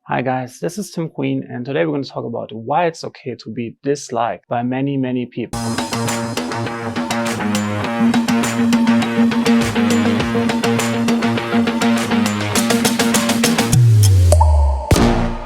Hi guys, this is Tim Queen, and today we're going to talk about why it's okay to be disliked by many people.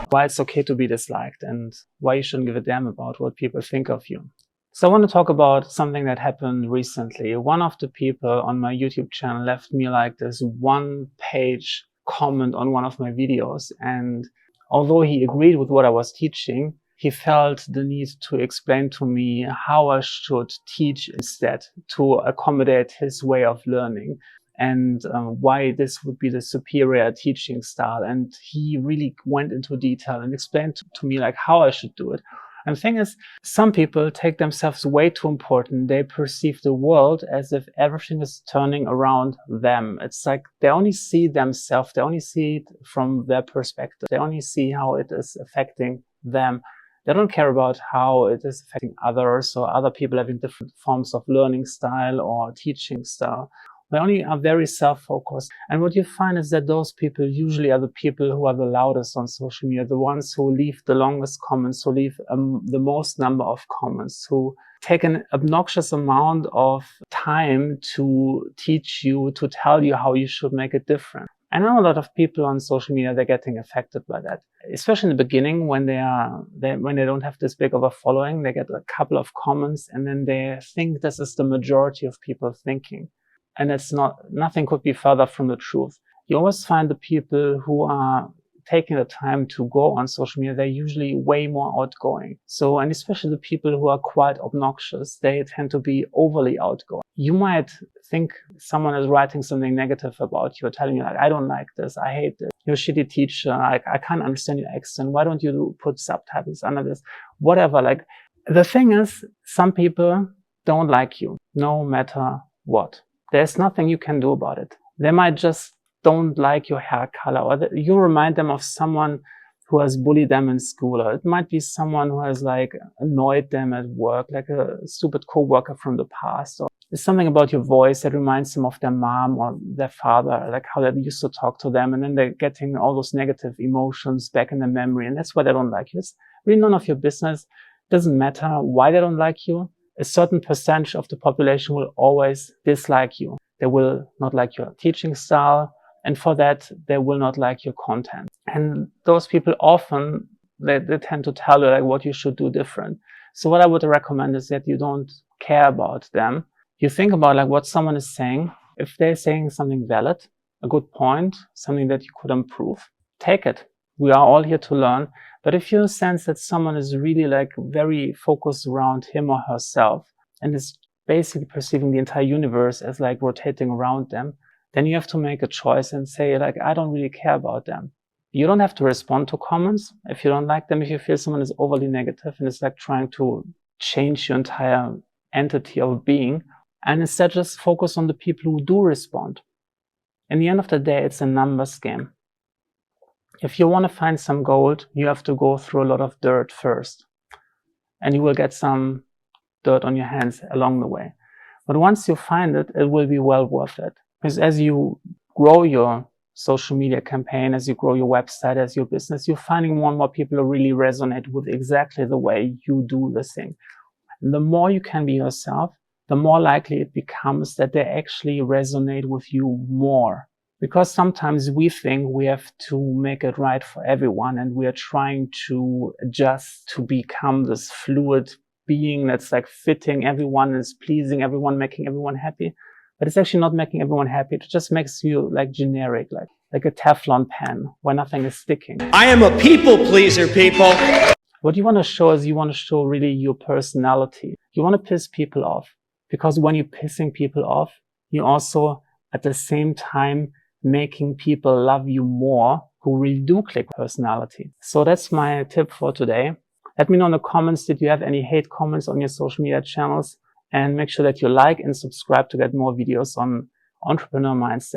Why it's okay to be disliked and why you shouldn't give a damn about what people think of you. So I want to talk about something that happened recently. One of the people on my YouTube channel left me like this one-page comment on one of my videos, and although he agreed with what I was teaching, he felt the need to explain to me how I should teach instead to accommodate his way of learning and why this would be the superior teaching style. And he really went into detail and explained to me like how I should do it. And the thing is, some people take themselves way too important. They perceive the world as if everything is turning around them. It's like they only see themselves, they only see it from their perspective. They only see how it is affecting them. They don't care about how it is affecting others or other people having different forms of learning style or teaching style. They only are very self-focused. And what you find is that those people usually are the people who are the loudest on social media, the ones who leave the longest comments, who leave the most number of comments, who take an obnoxious amount of time to teach you, to tell you how you should make it different. I know a lot of people on social media, they're getting affected by that, especially in the beginning when they don't have this big of a following. They get a couple of comments and then they think this is the majority of people thinking. And it's not, nothing could be further from the truth. You always find the people who are taking the time to go on social media, they're usually way more outgoing. So, and especially the people who are quite obnoxious, they tend to be overly outgoing. You might think someone is writing something negative about you or telling you like, I don't like this, I hate this, you're a shitty teacher, I can't understand your accent, why don't you put subtitles under this, whatever. Like, the thing is, some people don't like you, no matter what. There's nothing you can do about it. They might just don't like your hair color, or you remind them of someone who has bullied them in school, or it might be someone who has like annoyed them at work, like a stupid coworker from the past, or there's something about your voice that reminds them of their mom or their father, like how they used to talk to them, and then they're getting all those negative emotions back in their memory, and that's why they don't like you. It's really none of your business. It doesn't matter why they don't like you. A certain percentage of the population will always dislike you. They will not like your teaching style, and for that, they will not like your content. And those people often, they tend to tell you like what you should do different. So what I would recommend is that you don't care about them. You think about like what someone is saying. If they're saying something valid, a good point, something that you could improve, take it. We are all here to learn. But if you sense that someone is really like very focused around him or herself and is basically perceiving the entire universe as like rotating around them, then you have to make a choice and say like, I don't really care about them. You don't have to respond to comments if you don't like them, if you feel someone is overly negative and is like trying to change your entire entity of being, and instead just focus on the people who do respond. In the end of the day, it's a numbers game. If you want to find some gold, you have to go through a lot of dirt first. And you will get some dirt on your hands along the way. But once you find it, it will be well worth it. Because as you grow your social media campaign, as you grow your website, as your business, you're finding more and more people who really resonate with exactly the way you do the thing. And the more you can be yourself, the more likely it becomes that they actually resonate with you more. Because sometimes we think we have to make it right for everyone and we are trying to adjust to become this fluid being that's like fitting everyone, is pleasing everyone, making everyone happy. But it's actually not making everyone happy. It just makes you like generic, like a Teflon pan where nothing is sticking. I am a people pleaser, people. What you want to show is you want to show really your personality. You want to piss people off, because when you're pissing people off, you also at the same time making people love you more who really do click personality. So that's my tip for today. Let me know in the comments, did you have any hate comments on your social media channels? And make sure that you like and subscribe to get more videos on entrepreneur mindset.